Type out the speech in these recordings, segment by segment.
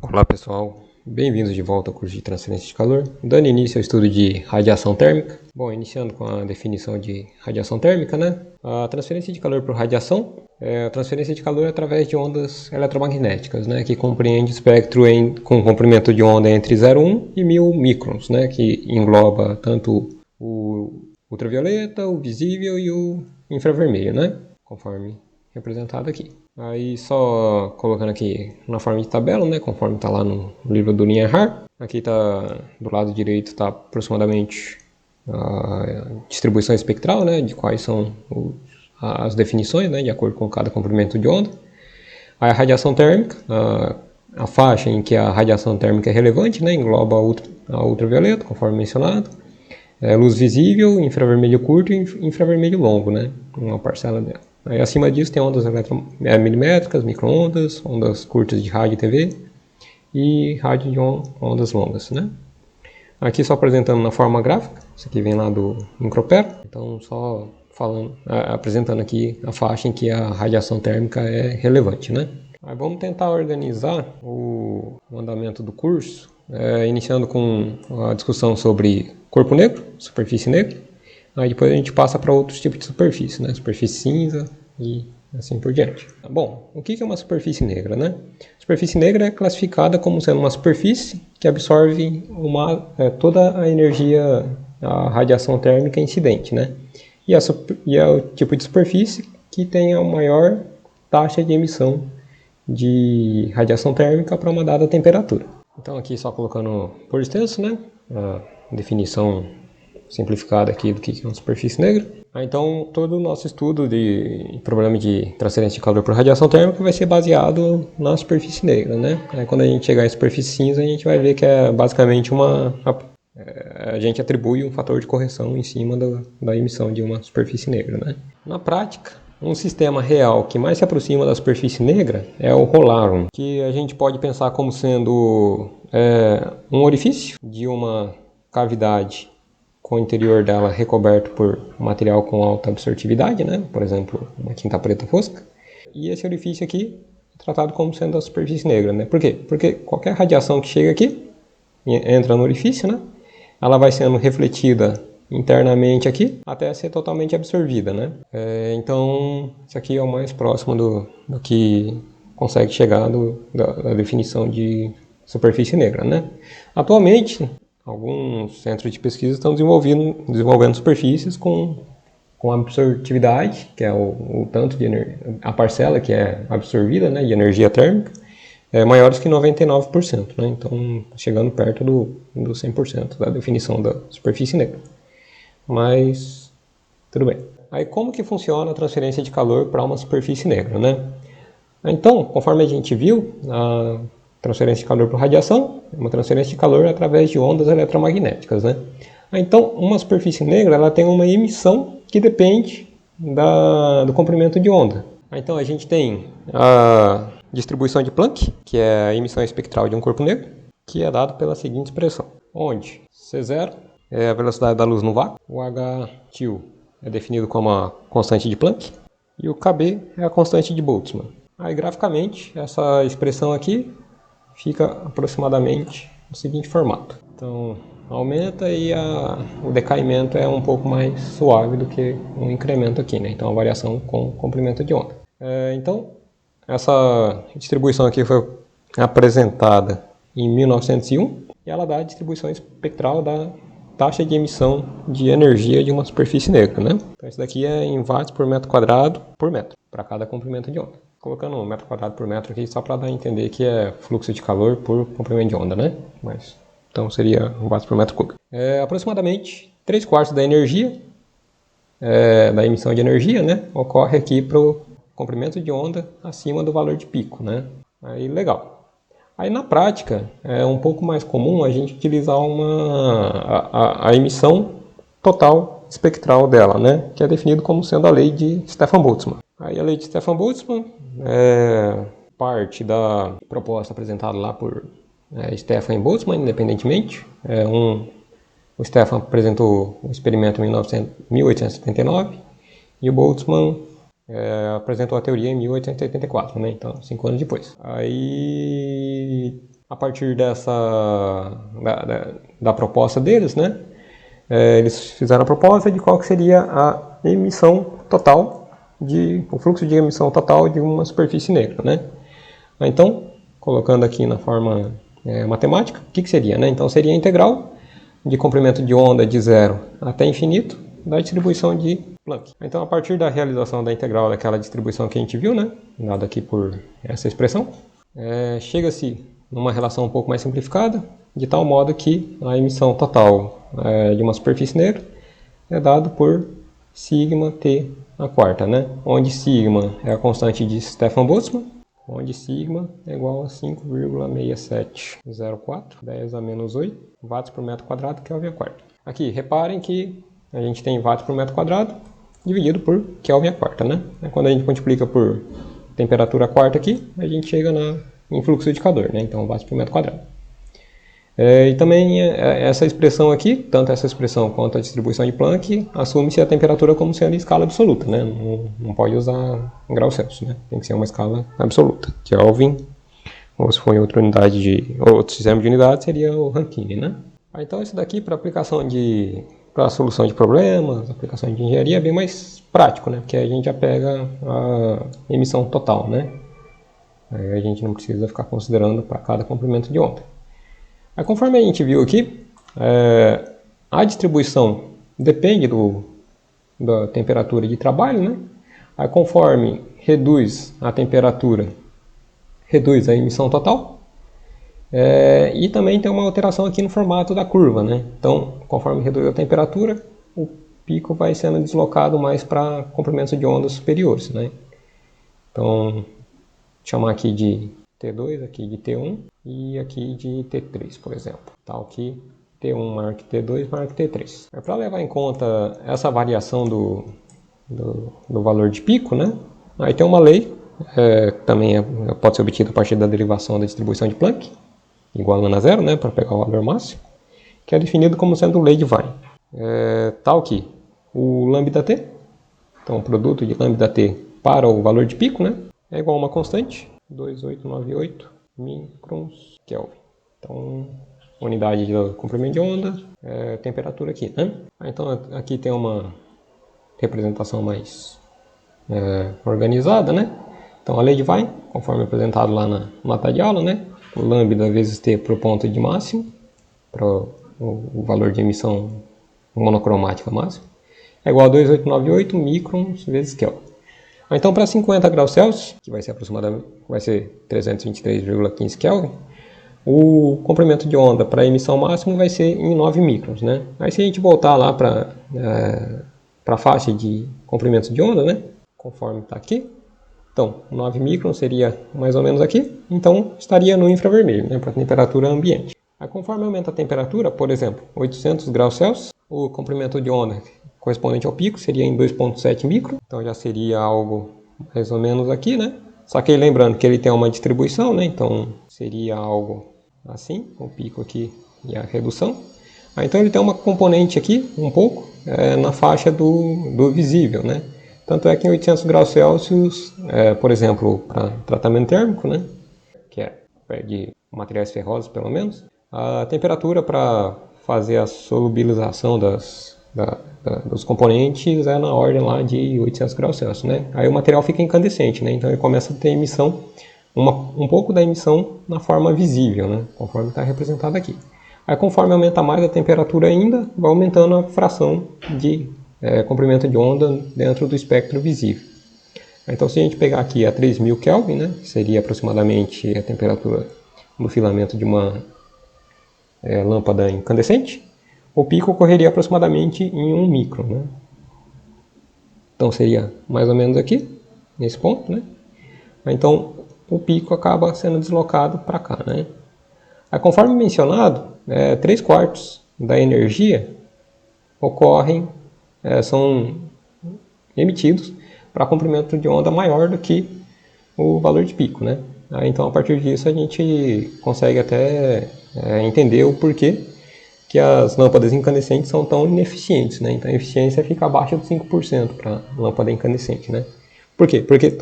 Olá pessoal, bem-vindos de volta ao curso de transferência de calor, dando início ao estudo de radiação térmica. Bom, iniciando com a definição de radiação térmica, né? A transferência de calor por radiação é a transferência de calor através de ondas eletromagnéticas, né? Que compreende espectro com comprimento de onda entre 0,1 e 1000 microns, né? Que engloba tanto o ultravioleta, o visível e o infravermelho, né? Conforme representado aqui. Aí só colocando aqui na forma de tabela, né, conforme está lá no livro do Lienhard. Aqui está do lado direito está aproximadamente a distribuição espectral, né, de quais são as definições, né, de acordo com cada comprimento de onda. Aí a radiação térmica, a faixa em que a radiação térmica é relevante, né, engloba a ultravioleta, conforme mencionado, luz visível, infravermelho curto e infravermelho longo, né, uma parcela dela. Aí, acima disso tem ondas milimétricas, microondas, ondas curtas de rádio e TV e rádio de ondas longas, né? Aqui só apresentando na forma gráfica, isso aqui vem lá do Micropero, então só falando, apresentando aqui a faixa em que a radiação térmica é relevante, né? Aí vamos tentar organizar o andamento do curso, iniciando com a discussão sobre corpo negro, superfície negra. Aí depois a gente passa para outros tipos de superfície, né? Superfície cinza e assim por diante. Bom, o que é uma superfície negra, né? Superfície negra é classificada como sendo uma superfície que absorve toda a energia, a radiação térmica incidente, né? E é o tipo de superfície que tem a maior taxa de emissão de radiação térmica para uma dada temperatura. Então aqui só colocando por extenso, né? A definição simplificada aqui do que é uma superfície negra. Então, todo o nosso estudo de problema de transferência de calor por radiação térmica vai ser baseado na superfície negra, né? Aí, quando a gente chegar em superfície cinza, a gente vai ver que é basicamente a gente atribui um fator de correção em cima da emissão de uma superfície negra, né? Na prática, um sistema real que mais se aproxima da superfície negra é o Rolarum, que a gente pode pensar como sendo um orifício de uma cavidade com o interior dela recoberto por material com alta absortividade, né? Por exemplo, uma tinta preta fosca. E esse orifício aqui é tratado como sendo a superfície negra, né? Por quê? Porque qualquer radiação que chega aqui, entra no orifício, né? Ela vai sendo refletida internamente aqui até ser totalmente absorvida, né? Então, isso aqui é o mais próximo do que consegue chegar da definição de superfície negra, né? Atualmente, alguns centros de pesquisa estão desenvolvendo superfícies com absortividade, que é o tanto de a parcela que é absorvida, né, de energia térmica, maiores que 99%, né? Então, chegando perto do 100% da definição da superfície negra. Mas, tudo bem. Aí, como que funciona a transferência de calor para uma superfície negra, né? Então, conforme a gente viu, a transferência de calor por radiação é uma transferência de calor através de ondas eletromagnéticas, né? Então, uma superfície negra ela tem uma emissão que depende do comprimento de onda. Então, a gente tem a distribuição de Planck, que é a emissão espectral de um corpo negro, que é dado pela seguinte expressão, onde C0 é a velocidade da luz no vácuo, o H-TIL é definido como a constante de Planck, e o Kb é a constante de Boltzmann. Aí, graficamente, essa expressão aqui fica aproximadamente no seguinte formato. Então, aumenta e o decaimento é um pouco mais suave do que um incremento aqui, né? Então, a variação com comprimento de onda. Então, essa distribuição aqui foi apresentada em 1901 e ela dá a distribuição espectral da taxa de emissão de energia de uma superfície negra, né? Então, isso daqui é em watts por metro quadrado por metro, para cada comprimento de onda. Colocando um metro quadrado por metro aqui, só para dar a entender que é fluxo de calor por comprimento de onda, né? Mas, então seria watts por metro cúbico. Aproximadamente 3/4 da energia, da emissão de energia, né? Ocorre aqui para o comprimento de onda acima do valor de pico, né? Aí, legal. Aí, na prática, é um pouco mais comum a gente utilizar a emissão total espectral dela, né? Que é definido como sendo a lei de Stefan-Boltzmann. Aí a lei de Stefan-Boltzmann é parte da proposta apresentada lá por Stefan e Boltzmann, independentemente. O Stefan apresentou o experimento em 1879 e o Boltzmann apresentou a teoria em 1884, né? Então, 5 anos depois. Aí a partir da proposta deles, né? Eles fizeram a proposta de qual que seria a emissão total, o fluxo de emissão total de uma superfície negra, né? Então, colocando aqui na forma matemática, o que seria, né? Então, seria a integral de comprimento de onda de 0 até infinito da distribuição de Planck. Então, a partir da realização da integral daquela distribuição que a gente viu, né? Dada aqui por essa expressão, chega-se numa relação um pouco mais simplificada, de tal modo que a emissão total de uma superfície negra é dado por sigma t a quarta, né? Onde sigma é a constante de Stefan Boltzmann, onde sigma é igual a 5,6704, 10 a menos 8 watts por metro quadrado, Kelvin a quarta. Aqui, reparem que a gente tem watts por metro quadrado dividido por Kelvin a quarta, né? Quando a gente multiplica por temperatura a quarta aqui, a gente chega em fluxo de calor, né? Então, watts por metro quadrado. E também essa expressão aqui, tanto essa expressão quanto a distribuição de Planck, assume-se a temperatura como sendo em escala absoluta, né? Não pode usar graus Celsius, né? Tem que ser uma escala absoluta. Kelvin, ou se for em outra unidade outro sistema de unidade, seria o Rankine, né? Então, isso daqui para aplicação para a solução de problemas, aplicação de engenharia, é bem mais prático, né? Porque a gente já pega a emissão total, né? Aí a gente não precisa ficar considerando para cada comprimento de onda. Aí, conforme a gente viu aqui, a distribuição depende da temperatura de trabalho, né? Aí, conforme reduz a temperatura, reduz a emissão total. E também tem uma alteração aqui no formato da curva, né? Então, conforme reduz a temperatura, o pico vai sendo deslocado mais para comprimentos de ondas superiores, né? Então, vou chamar aqui de T2, aqui de T1 e aqui de T3, por exemplo. Tal que T1 maior que T2 maior que T3. Para levar em conta essa variação do valor de pico, né? Aí tem uma lei, também pode ser obtida a partir da derivação da distribuição de Planck, igualando a zero, né? Para pegar o valor máximo, que é definido como sendo lei de Wien. Tal que o lambda-t, então o produto de lambda-t para o valor de pico, né? É igual a uma constante, 2898 microns Kelvin. Então, unidade do comprimento de onda, temperatura aqui, né? Então, aqui tem uma representação mais organizada, né? Então, a lei de Wien, conforme apresentado lá na nota de aula, né? O lambda vezes t para o ponto de máximo, para o valor de emissão monocromática máximo, é igual a 2898 microns vezes Kelvin. Então, para 50 graus Celsius, que vai ser aproximadamente 323,15 Kelvin, o comprimento de onda para a emissão máxima vai ser em 9 microns, né? Aí, se a gente voltar lá para a faixa de comprimento de onda, né? Conforme está aqui, então, 9 microns seria mais ou menos aqui, então estaria no infravermelho, né? Para a temperatura ambiente. Aí, conforme aumenta a temperatura, por exemplo, 800 graus Celsius, o comprimento de onda correspondente ao pico seria em 2,7 micron, então já seria algo mais ou menos aqui, né? Só que lembrando que ele tem uma distribuição, né? Então seria algo assim, o pico aqui e a redução. Então ele tem uma componente aqui, um pouco, na faixa do visível, né? Tanto é que em 800 graus Celsius, por exemplo, para tratamento térmico, né? Que é de materiais ferrosos pelo menos, a temperatura para fazer a solubilização dos componentes é na ordem lá de 800 graus Celsius, né? Aí o material fica incandescente, né? Então ele começa a ter emissão, um pouco da emissão na forma visível, né? Conforme está representado aqui. Aí conforme aumenta mais a temperatura ainda, vai aumentando a fração de comprimento de onda dentro do espectro visível. Então se a gente pegar aqui a 3000 Kelvin, né? Que seria aproximadamente a temperatura do filamento de uma lâmpada incandescente, o pico ocorreria aproximadamente em 1 micron, né? Então seria mais ou menos aqui, nesse ponto, né? Então o pico acaba sendo deslocado para cá, né? Aí, conforme mencionado, 3/4 da energia são emitidos para comprimento de onda maior do que o valor de pico, né? Então a partir disso a gente consegue até entender o porquê que as lâmpadas incandescentes são tão ineficientes, né? Então a eficiência fica abaixo de 5% para lâmpada incandescente, né? Por quê? Porque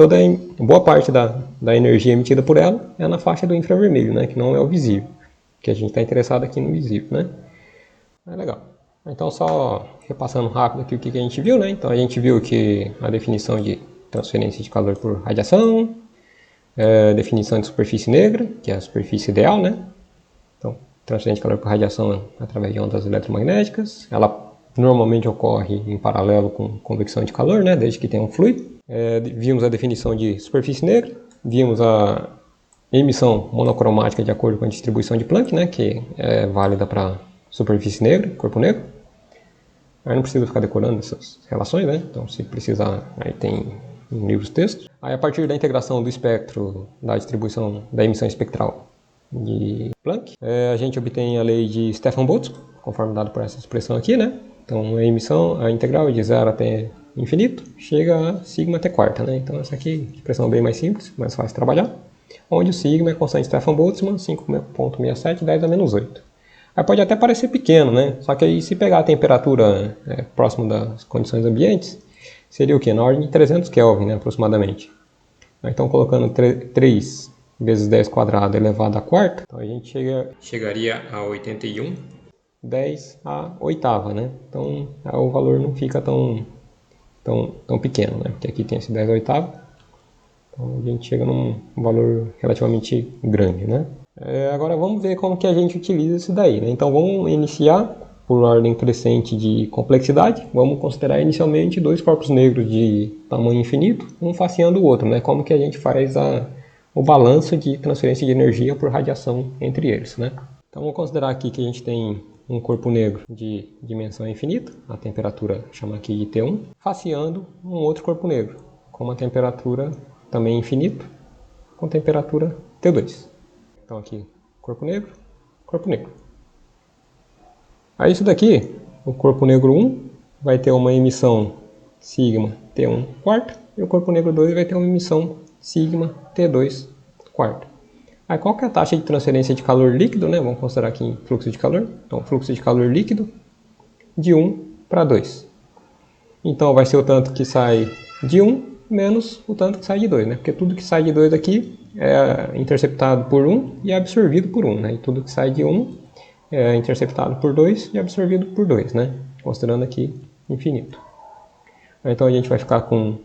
boa parte da energia emitida por ela é na faixa do infravermelho, né? Que não é o visível. Que a gente está interessado aqui no visível, né? É legal. Então, só repassando rápido aqui o que a gente viu, né? Então, a gente viu que a definição de transferência de calor por radiação, definição de superfície negra, que é a superfície ideal, né? Então, transferência de calor por radiação através de ondas eletromagnéticas. Ela normalmente ocorre em paralelo com convecção de calor, né? Desde que tenha um fluido. Vimos a definição de superfície negra, vimos a emissão monocromática de acordo com a distribuição de Planck, né? Que é válida para superfície negra, corpo negro. Aí não precisa ficar decorando essas relações, né? Então, se precisar, aí tem em livros textos. Aí, a partir da integração do espectro da distribuição da emissão espectral de Planck, a gente obtém a lei de Stefan-Boltzmann, conforme dado por essa expressão aqui, né? Então, a integral é de 0 até infinito chega a sigma t quarta, né? Então, essa aqui é expressão bem mais simples, mais fácil de trabalhar, onde o sigma é a constante Stefan-Boltzmann, 5,67, 10 a menos 8. Aí pode até parecer pequeno, né? Só que aí, se pegar a temperatura próximo das condições ambientes, seria o quê? Na ordem de 300 Kelvin, né, aproximadamente. Então, colocando 3 vezes 10 quadrado elevado à quarta, então a gente chegaria a 81, 10 a oitava, né? Então, o valor não fica tão pequeno, né? Porque aqui tem esse 10 a oitava. Então, a gente chega num valor relativamente grande, né? Agora vamos ver como que a gente utiliza isso daí, né? Então vamos iniciar por ordem crescente de complexidade. Vamos considerar inicialmente dois corpos negros de tamanho infinito, um faceando o outro, né? Como que a gente faz o balanço de transferência de energia por radiação entre eles, né? Então vamos considerar aqui que a gente tem um corpo negro de dimensão infinita, a temperatura chama aqui de T1, faceando um outro corpo negro com uma temperatura também infinita, com temperatura T2. Então aqui, corpo negro, corpo negro. Aí isso daqui, o corpo negro 1 vai ter uma emissão sigma T1 quarta, e o corpo negro 2 vai ter uma emissão sigma T2 quarta. Aí qual que é a taxa de transferência de calor líquido, né? Vamos considerar aqui em fluxo de calor. Então, fluxo de calor líquido de 1 para 2. Então vai ser o tanto que sai de 1 menos o tanto que sai de 2, né? Porque tudo que sai de 2 aqui é interceptado por 1 e é absorvido por 1, né? E tudo que sai de 1 é interceptado por 2 e absorvido por 2, né? Considerando aqui infinito. Então a gente vai ficar com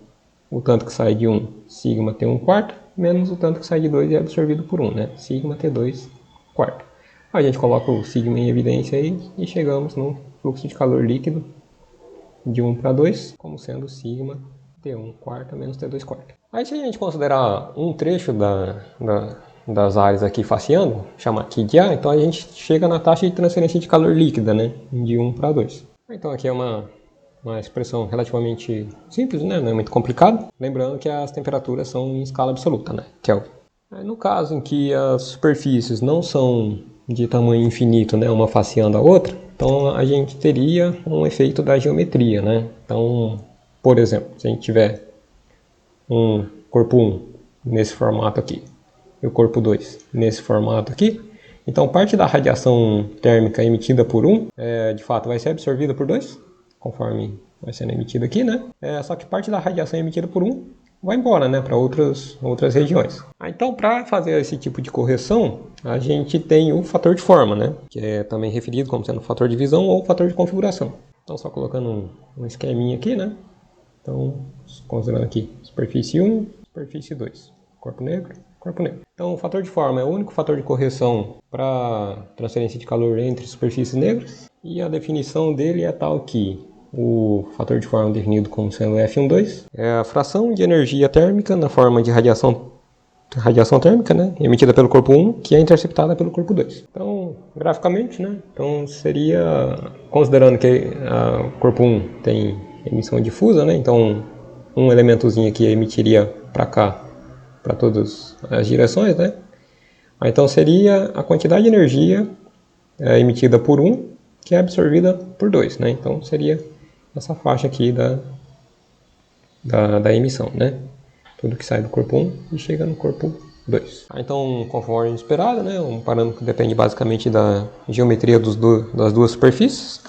o tanto que sai de 1, sigma T1 quarta, menos o tanto que sai de 2 e é absorvido por 1, né? Sigma T2 quarta. A gente coloca o sigma em evidência aí e chegamos no fluxo de calor líquido de 1 para 2, como sendo sigma T1 quarta menos T2 quarta. Aí se a gente considerar um trecho das áreas aqui faceando, chamar aqui de A, então a gente chega na taxa de transferência de calor líquida, né? De 1 para 2. Então aqui é uma expressão relativamente simples, né? Não é muito complicado. Lembrando que as temperaturas são em escala absoluta, né? Kelvin. No caso em que as superfícies não são de tamanho infinito, né? Uma faceando a outra, então a gente teria um efeito da geometria, né? Então, por exemplo, se a gente tiver um corpo 1 nesse formato aqui e o corpo 2 nesse formato aqui, então parte da radiação térmica emitida por 1 de fato vai ser absorvida por 2, conforme vai sendo emitido aqui, né? Só que parte da radiação emitida por 1 vai embora, né, para outras regiões. Então, para fazer esse tipo de correção, a gente tem o fator de forma, né, que é também referido como sendo fator de visão ou fator de configuração. Então, só colocando um esqueminha aqui, né? Então, considerando aqui superfície 1, superfície 2, corpo negro, corpo negro. Então, o fator de forma é o único fator de correção para transferência de calor entre superfícies negras, e a definição dele é tal que o fator de forma definido como sendo F12 é a fração de energia térmica na forma de radiação térmica, né, emitida pelo corpo 1, que é interceptada pelo corpo 2. Então, graficamente, né, então seria, considerando que o corpo 1 tem emissão difusa, né, então um elementozinho aqui emitiria para cá, para todas as direções, né, então seria a quantidade de energia emitida por 1, que é absorvida por 2, né, então seria essa faixa aqui da emissão, né? Tudo que sai do corpo 1 e chega no corpo 2. Então, conforme esperado, né? Um parâmetro que depende basicamente da geometria das duas superfícies.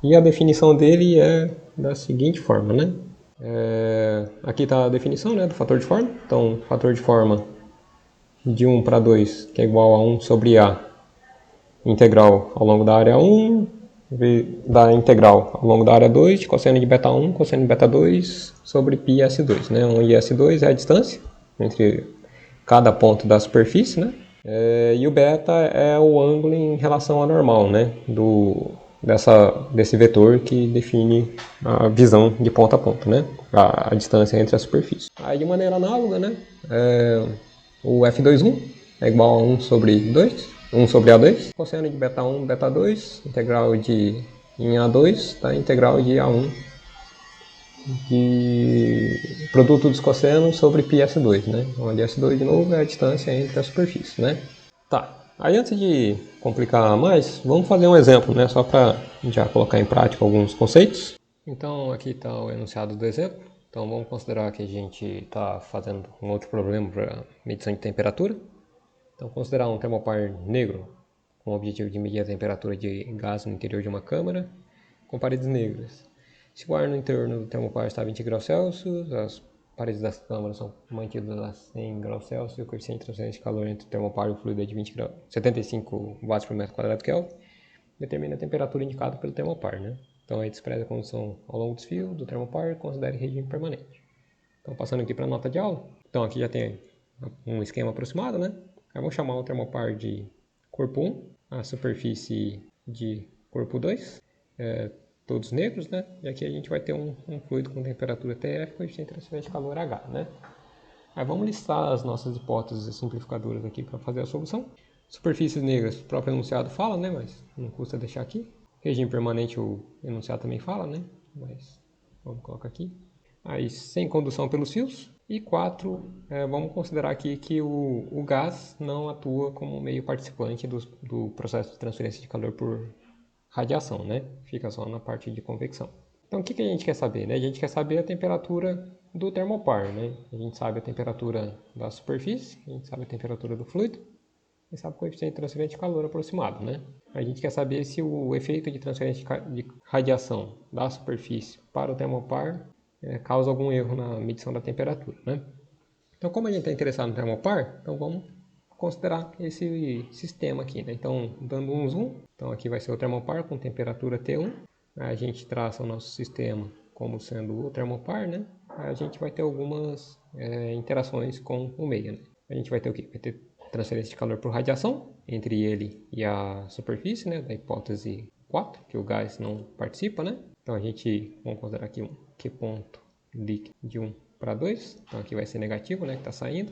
E a definição dele é da seguinte forma, né? Aqui está a definição, né, do fator de forma. Então, fator de forma de 1 para 2, que é igual a 1 sobre A, integral ao longo da área 1, da integral ao longo da área 2, de cosseno de beta 1, cosseno de beta 2, sobre π S2, né, onde S2 é a distância entre cada ponto da superfície, né, e o beta é o ângulo em relação ao normal, né, desse vetor que define a visão de ponta a ponta, né, a distância entre a superfície. Aí de maneira análoga, né, o F2,1 é igual a 1 sobre 2, 1 sobre A2, cosseno de beta 1, beta 2, integral de em A2, tá, integral de A1 de produto dos cossenos sobre π S2, né, onde S2 de novo é a distância entre a superfície, né. Tá, aí antes de complicar mais, vamos fazer um exemplo, né, só para já colocar em prática alguns conceitos. Então aqui está o enunciado do exemplo. Então vamos considerar que a gente está fazendo um outro problema para medição de temperatura. Então considerar um termopar negro com o objetivo de medir a temperatura de gás no interior de uma câmara com paredes negras. Se o ar no entorno do termopar está a 20 graus Celsius, as paredes das câmaras são mantidas a 100 graus Celsius e o coeficiente de transferência de calor entre o termopar e o fluido é de 75 watts por metro quadrado Kelvin, determina a temperatura indicada pelo termopar, né? Então a gente despreza a condição ao longo dos fios do termopar e considere regime permanente. Então passando aqui para a nota de aula, então aqui já tem um esquema aproximado, né? Aí vamos chamar o termopar de corpo 1, a superfície de corpo 2, todos negros, né? E aqui a gente vai ter um fluido com temperatura TF, coeficiente de transferência de calor H, né? Aí vamos listar as nossas hipóteses simplificadoras aqui para fazer a solução. Superfícies negras, o próprio enunciado fala, né? Mas não custa deixar aqui. Regime permanente, o enunciado também fala, né? Mas vamos colocar aqui. Aí, sem condução pelos fios. E 4, vamos considerar aqui que o gás não atua como meio participante do processo de transferência de calor por radiação, né? Fica só na parte de convecção. Então, o que a gente quer saber, né? A gente quer saber a temperatura do termopar, né? A gente sabe a temperatura da superfície, a gente sabe a temperatura do fluido, e sabe o coeficiente de transferência de calor aproximado, né? A gente quer saber se o efeito de transferência de radiação da superfície para o termopar causa algum erro na medição da temperatura, né? Então, como a gente está interessado no termopar, então vamos considerar esse sistema aqui, né? Então, dando um zoom, então aqui vai ser o termopar com temperatura T1, a gente traça o nosso sistema como sendo o termopar, né? A gente vai ter algumas interações com o meio, né? A gente vai ter o quê? Vai ter transferência de calor por radiação entre ele e a superfície, né? Da hipótese 4, que o gás não participa, né? Então a gente, vamos considerar aqui um Q ponto líquido de 1 para 2, então aqui vai ser negativo, né? Que está saindo.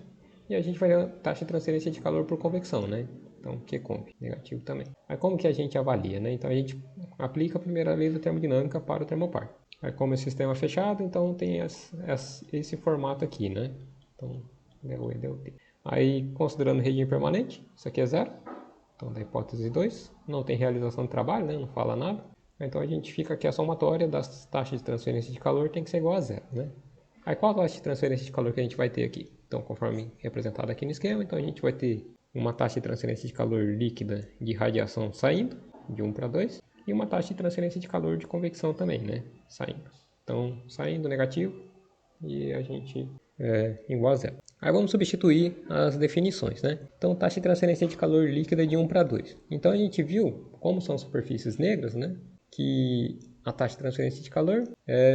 E a gente vai ter a taxa de transferência de calor por convecção, né? Então, QConv, negativo também. Aí como que a gente avalia, né? Então a gente aplica a primeira lei da termodinâmica para o termopar. Aí como é sistema fechado, então tem esse formato aqui, né? Então, deu E, deu T. Aí, considerando regime permanente, isso aqui é zero. Então, da hipótese 2, não tem realização de trabalho, né? Não fala nada. Então, a gente fica que a somatória das taxas de transferência de calor tem que ser igual a zero, né? Aí, qual a taxa de transferência de calor que a gente vai ter aqui? Então, conforme representado aqui no esquema, então a gente vai ter uma taxa de transferência de calor líquida de radiação saindo, de 1 para 2, e uma taxa de transferência de calor de convecção também, né? Saindo. Então, saindo negativo, e a gente igual a zero. Aí vamos substituir as definições, né? Então, taxa de transferência de calor líquida de 1 para 2. Então, a gente viu, como são superfícies negras, né? Que a taxa de transferência de calor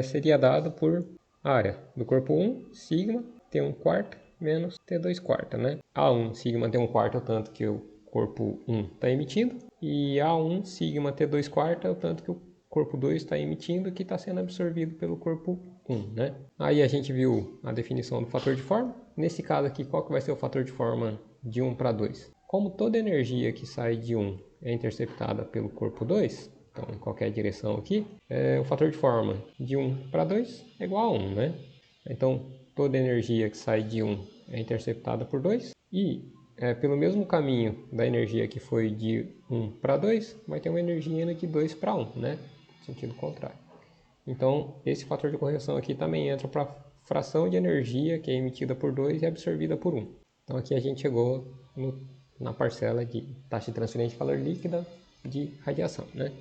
seria dada por área do corpo 1, sigma, T1 quarta, menos T2 quarta, né? A1 sigma T1 quarta é o tanto que o corpo 1 está emitindo, e A1 sigma T2 quarta é o tanto que o corpo 2 está emitindo, que está sendo absorvido pelo corpo 1, né? Aí a gente viu a definição do fator de forma. Nesse caso aqui, qual que vai ser o fator de forma de 1 para 2? Como toda energia que sai de 1 é interceptada pelo corpo 2, então em qualquer direção aqui, o fator de forma de 1 para 2 é igual a 1, né? Então, toda energia que sai de 1 é interceptada por 2, e pelo mesmo caminho da energia que foi de 1 para 2, vai ter uma energia indo de 2 para 1, né? Sentido contrário. Então, esse fator de correção aqui também entra para a fração de energia que é emitida por 2 e absorvida por 1. Então, aqui a gente chegou na parcela de taxa de transferência de calor líquida de radiação, né?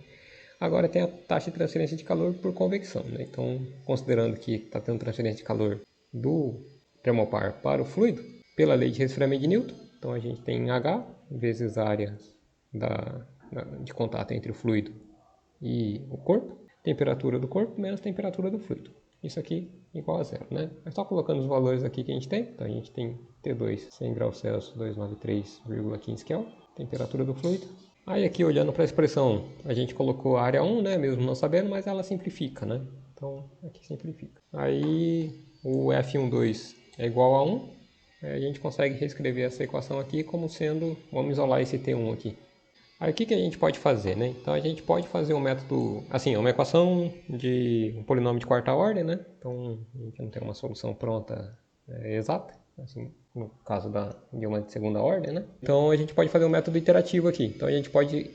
Agora tem a taxa de transferência de calor por convecção, né? Então, considerando que está tendo transferência de calor do termopar para o fluido, pela lei de resfriamento de Newton, então a gente tem H vezes a área de contato entre o fluido e o corpo, temperatura do corpo menos temperatura do fluido. Isso aqui igual a zero, né? É só colocando os valores aqui que a gente tem. Então a gente tem T2 100 graus Celsius 293,15 Kelvin, temperatura do fluido. Aí aqui olhando para a expressão, a gente colocou a área 1, né? Mesmo não sabendo, mas ela simplifica, né? Então aqui simplifica. Aí o F12 é igual a 1. Aí a gente consegue reescrever essa equação aqui como sendo, vamos isolar esse T1 aqui. Aí o que a gente pode fazer, né? Então a gente pode fazer um método, assim, uma equação de um polinômio de quarta ordem, né? Então a gente não tem uma solução pronta exata, assim, no caso de uma de segunda ordem, né? Então a gente pode fazer um método iterativo aqui. Então a gente pode,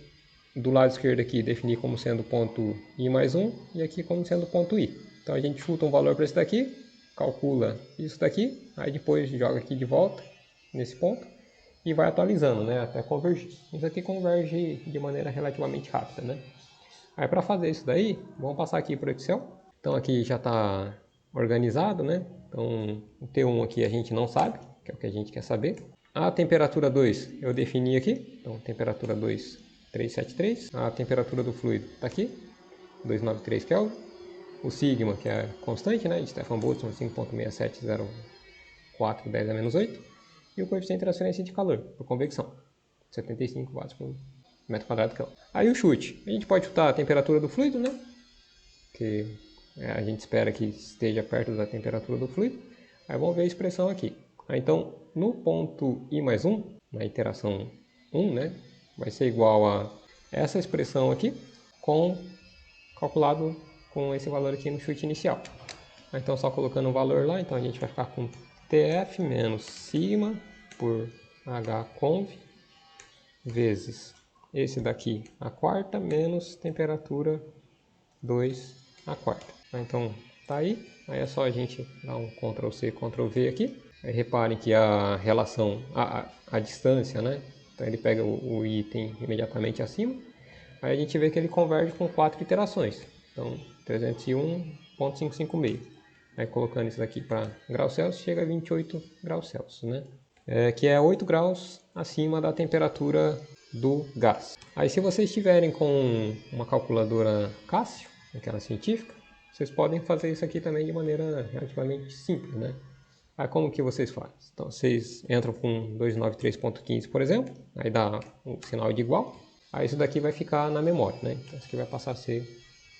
do lado esquerdo aqui, definir como sendo ponto I mais 1 e aqui como sendo ponto I. Então a gente chuta um valor para esse daqui, calcula isso daqui, aí depois joga aqui de volta nesse ponto e vai atualizando, né, até convergir. Isso aqui converge de maneira relativamente rápida, né? Aí para fazer isso daí, vamos passar aqui para o Excel. Então aqui já está organizado, né? Então o T1 aqui a gente não sabe, que é o que a gente quer saber. A temperatura 2 eu defini aqui, então temperatura 2, 373. A temperatura do fluido está aqui, 293 Kelvin. O sigma, que é constante, né, de Stefan Boltzmann, 5.6704 10 a menos 8. E o coeficiente de transferência de calor, por convecção, 75 watts por metro quadrado de Kelvin. Aí o chute, a gente pode chutar a temperatura do fluido, né? Que a gente espera que esteja perto da temperatura do fluido. Aí vamos ver a expressão aqui. Aí, então, no ponto I mais 1, na iteração 1, né? Vai ser igual a essa expressão aqui, calculado com esse valor aqui no chute inicial. Aí, então, só colocando um valor lá, então a gente vai ficar com TF menos sigma por Hconv vezes esse daqui a quarta menos temperatura 2 a quarta. Então tá aí é só a gente dar um Ctrl C, Ctrl V aqui. Aí reparem que a relação, a distância, né? Então ele pega o item imediatamente acima. Aí a gente vê que ele converge com 4 iterações. Então 301,556. Aí colocando isso daqui para graus Celsius, chega a 28 graus Celsius, né? Que é 8 graus acima da temperatura do gás. Aí se vocês estiverem com uma calculadora Cássio, aquela científica, vocês podem fazer isso aqui também de maneira relativamente simples, né? Aí como que vocês fazem? Então vocês entram com 293.15, por exemplo, aí dá um sinal de igual, aí isso daqui vai ficar na memória, né? Então isso aqui vai passar a ser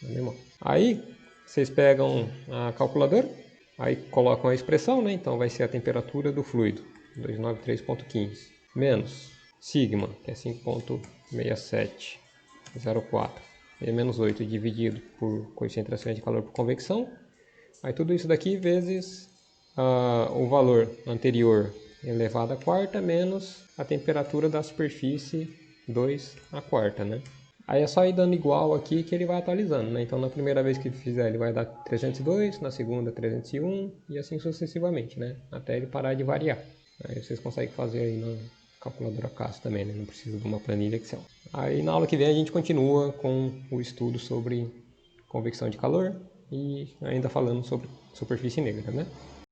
na memória. Aí vocês pegam a calculadora, aí colocam a expressão, né? Então vai ser a temperatura do fluido, 293.15, menos sigma, que é 5.6704, e menos 8 dividido por coeficiente de transferência de calor por convecção. Aí tudo isso daqui vezes o valor anterior elevado à quarta menos a temperatura da superfície 2 à quarta, né? Aí é só ir dando igual aqui que ele vai atualizando, né? Então na primeira vez que fizer ele vai dar 302, na segunda 301 e assim sucessivamente, né? Até ele parar de variar. Aí vocês conseguem fazer aí na calculadora Cássio também, né? Não precisa de uma planilha Excel. Aí na aula que vem a gente continua com o estudo sobre convecção de calor e ainda falando sobre superfície negra, né?